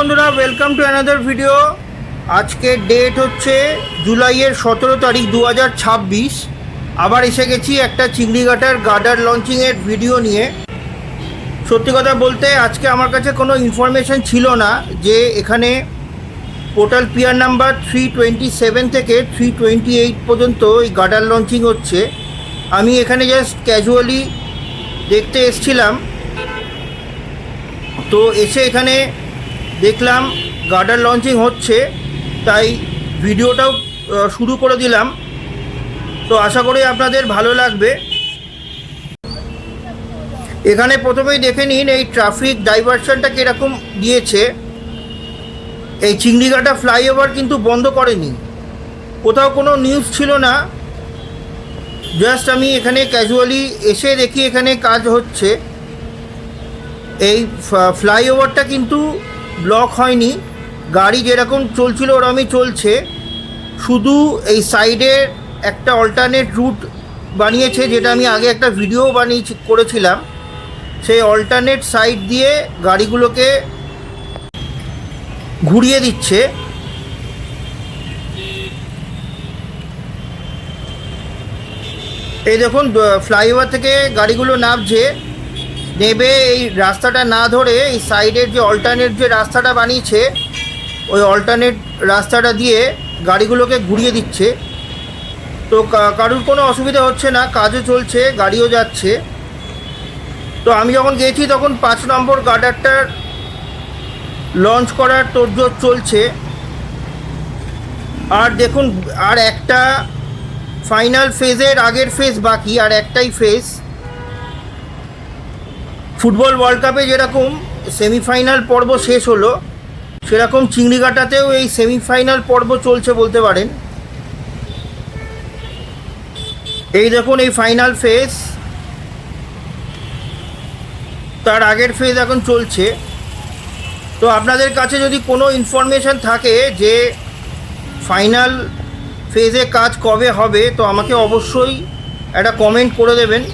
বন্ধুরা, welcome to another video. আজকের date হচ্ছে জুলাইয়ের 17 তারিখ 2026। আবার এসে গেছি একটা চিংড়িঘাটার গার্ডার লঞ্চিংয়ের ভিডিও নিয়ে। সত্যি কথা বলতে আজকে আমার কাছে কোনো ইনফরমেশন ছিল না যে এখানে পোর্টাল পিয়ার নাম্বার 327 থেকে 328 পর্যন্ত এই গার্ডার লঞ্চিং হচ্ছে। আমি এখানে জাস্ট ক্যাজুয়ালি দেখতে এসছিলাম, তো এসে এখানে দেখলাম গার্ডার লঞ্চিং হচ্ছে, তাই ভিডিওটাও শুরু করে দিলাম। তো আশা করি আপনাদের ভালো লাগবে। এখানে প্রথমেই দেখে নিন এই ট্রাফিক ডাইভারশনটা কীরকম দিয়েছে। এই চিংড়িঘাটা ফ্লাইওভার কিন্তু বন্ধ করেনি, কোথাও কোনো নিউজ ছিল না। জাস্ট আমি এখানে ক্যাজুয়ালি এসে দেখি এখানে কাজ হচ্ছে। এই ফ্লাইওভারটা কিন্তু ব্লক হয়নি, গাড়ি যেরকম চলছিল ওরকমই চলছে। শুধু এই সাইডের একটা অল্টারনেট রুট বানিয়েছে, যেটা আমি আগে একটা ভিডিও করেছিলাম। সেই অল্টারনেট সাইড দিয়ে গাড়িগুলোকে ঘুরিয়ে দিচ্ছে। এই দেখুন, ফ্লাইওভার থেকে গাড়িগুলো নেবে এই রাস্তাটা না ধরে এই সাইডের যে অল্টারনেট যে রাস্তাটা বানিয়েছে, ওই অল্টারনেট রাস্তাটা দিয়ে গাড়িগুলোকে ঘুরিয়ে দিচ্ছে। তো কারোর কোনো অসুবিধা হচ্ছে না, কাজও চলছে, গাড়িও যাচ্ছে। তো আমি যখন গেছি তখন 5 নম্বর গার্ডারটার লঞ্চ করার তোড়জোড় চলছে। আর দেখুন, আর একটা ফাইনাল ফেজের আগের ফেজ বাকি, আর একটাই ফেজ। ফুটবল ওয়ার্ল্ড কাপে যেরকম সেমিফাইনাল পর্ব শেষ হলো, সেরকম চিংড়িঘাটাতেও এই সেমিফাইনাল পর্ব চলছে বলতে পারেন। এই দেখুন, এই ফাইনাল ফেজ, তার আগের ফেজ এখন চলছে। তো আপনাদের কাছে যদি কোনো ইনফরমেশান থাকে যে ফাইনাল ফেজে কাজ কবে হবে, তো আমাকে অবশ্যই একটা কমেন্ট করে দেবেন।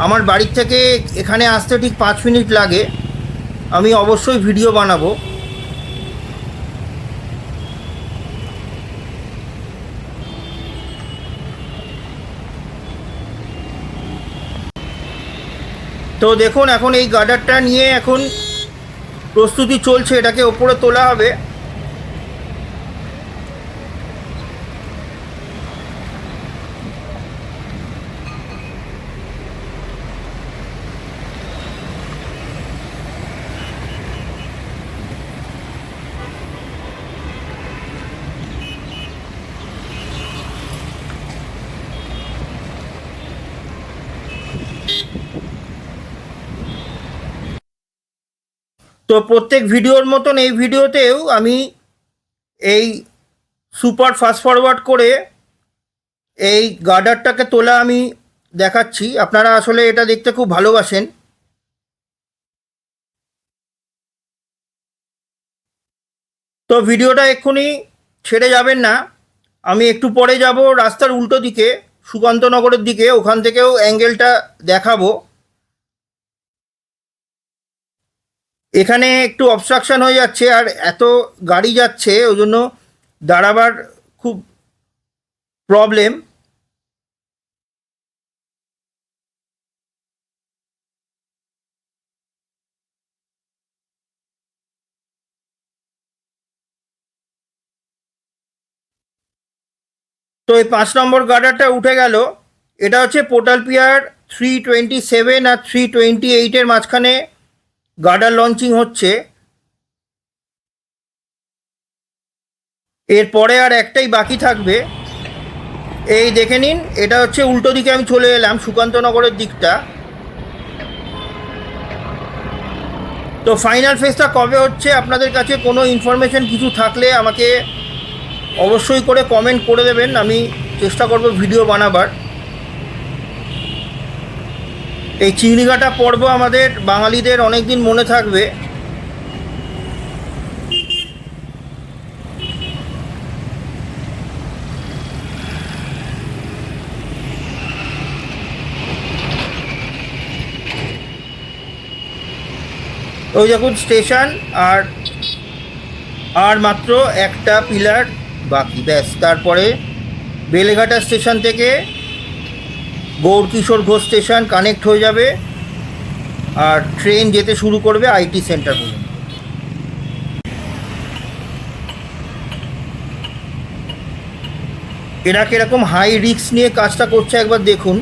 আমার বাড়ির থেকে এখানে আসতে ঠিক 5 মিনিট লাগে, আমি অবশ্যই ভিডিও বানাবো। তো দেখুন, এখন এই গার্ডারটা নিয়ে এখন প্রস্তুতি চলছে, এটাকে ওপরে তোলা হবে। তো প্রত্যেক ভিডিওর মতন এই ভিডিওতেও আমি এই সুপার ফাস্ট ফরওয়ার্ড করে এই গার্ডারটাকে তোলা আমি দেখাচ্ছি। আপনারা আসলে এটা দেখতে খুব ভালোবাসেন। তো ভিডিওটা এক্ষুনি ছেড়ে যাবেন না, আমি একটু পরে যাব রাস্তার উল্টো দিকে, সুকান্তনগরের দিকে, ওখান থেকেও অ্যাঙ্গেলটা দেখাবো। এখানে একটু অবস্ট্রাকশান হয়ে যাচ্ছে, আর এত গাড়ি যাচ্ছে ওই জন্য দাঁড়াবার খুব প্রবলেম। তো এই 5 নম্বর গার্ডারটা উঠে গেল। এটা হচ্ছে পোর্টাল পিয়ার 327 আর 328-এর মাঝখানে গার্ডার লঞ্চিং হচ্ছে। এরপরে আর একটাই বাকি থাকবে। এই দেখে নিন, এটা হচ্ছে উল্টো দিকে আমি চলে এলাম, সুকান্তনগরের দিকটা। তো ফাইনাল ফেজটা কবে হচ্ছে, আপনাদের কাছে কোনো ইনফরমেশন কিছু থাকলে আমাকে অবশ্যই করে কমেন্ট করে দেবেন, আমি চেষ্টা করব ভিডিও বানাবার। এই চিংড়িঘাটা পর্ব আমাদের বাঙালিদের অনেক দিন মনে থাকবে। ওই দেখুন স্টেশন, আর আর মাত্র একটা পিলার বাকি, ব্যাস। তারপরে বেলেঘাটা স্টেশন থেকে গৌরকিশোর ঘোষ স্টেশন কানেক্ট হয়ে যাবে আর ট্রেন যেতে শুরু করবে আইটি সেন্টার পর্যন্ত। এরা কিরকম হাই রিস্ক নিয়ে কাজটা করছে একবার দেখুন।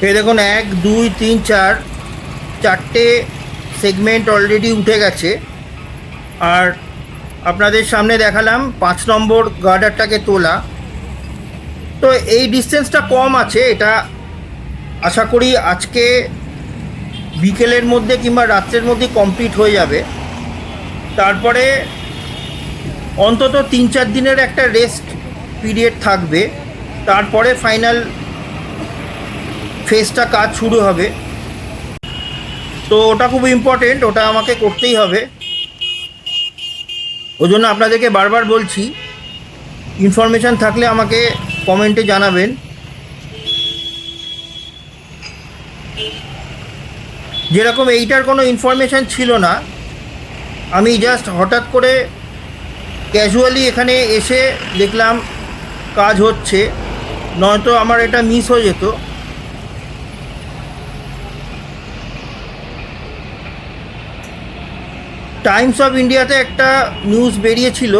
এই দেখুন 1 2 3 4 চারটে সেগমেন্ট অলরেডি উঠে গেছে। আর আপনাদের সামনে দেখালাম 5 নম্বর গার্ডারটাকে তোলা। তো এই ডিস্টেন্সটা কম আছে, এটা আশা করি আজকে বিকেলের মধ্যে কিংবা রাত্রের মধ্যে কমপ্লিট হয়ে যাবে। তারপরে অন্তত 3-4 দিনের একটা রেস্ট পিরিয়ড থাকবে, তারপরে ফাইনাল ফেজটা কাজ শুরু হবে। তো ওটা খুব ইম্পর্টেন্ট, ওটা আমাকে করতেই হবে। ওই জন্য আপনাদেরকে বারবার বলছি, ইনফরমেশান থাকলে আমাকে কমেন্টে জানাবেন। যেরকম এইটার কোনো ইনফরমেশান ছিল না, আমি জাস্ট হঠাৎ করে ক্যাজুয়ালি এখানে এসে দেখলাম কাজ হচ্ছে, নয়তো আমার এটা মিস হয়ে যেত। টাইমস অফ ইন্ডিয়াতে একটা নিউজ বেরিয়েছিল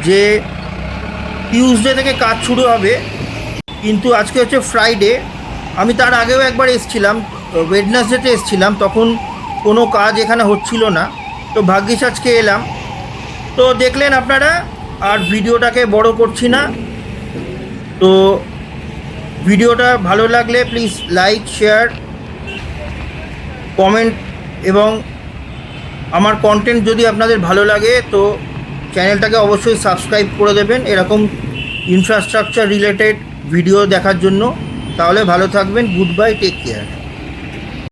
যে টিউসডে থেকে কাজ শুরু হবে, কিন্তু আজকে হচ্ছে ফ্রাইডে। আমি তার আগেও একবার এসেছিলাম, ওয়েডনেসডেতে এসেছিলাম, তখন কোনো কাজ এখানে হচ্ছিল না। তো ভাগ্যিস আজকে এলাম। তো দেখলেন আপনারা, আর ভিডিওটাকে বড় করছি না। তো ভিডিওটা ভালো লাগলে প্লিজ লাইক, শেয়ার, কমেন্ট, এবং আমার কন্টেন্ট যদি আপনাদের ভালো লাগে তো চ্যানেলটাকে অবশ্যই সাবস্ক্রাইব করে দেবেন এরকম ইনফ্রাস্ট্রাকচার রিলেটেড ভিডিও দেখার জন্য। তাহলে ভালো থাকবেন। Goodbye, take care.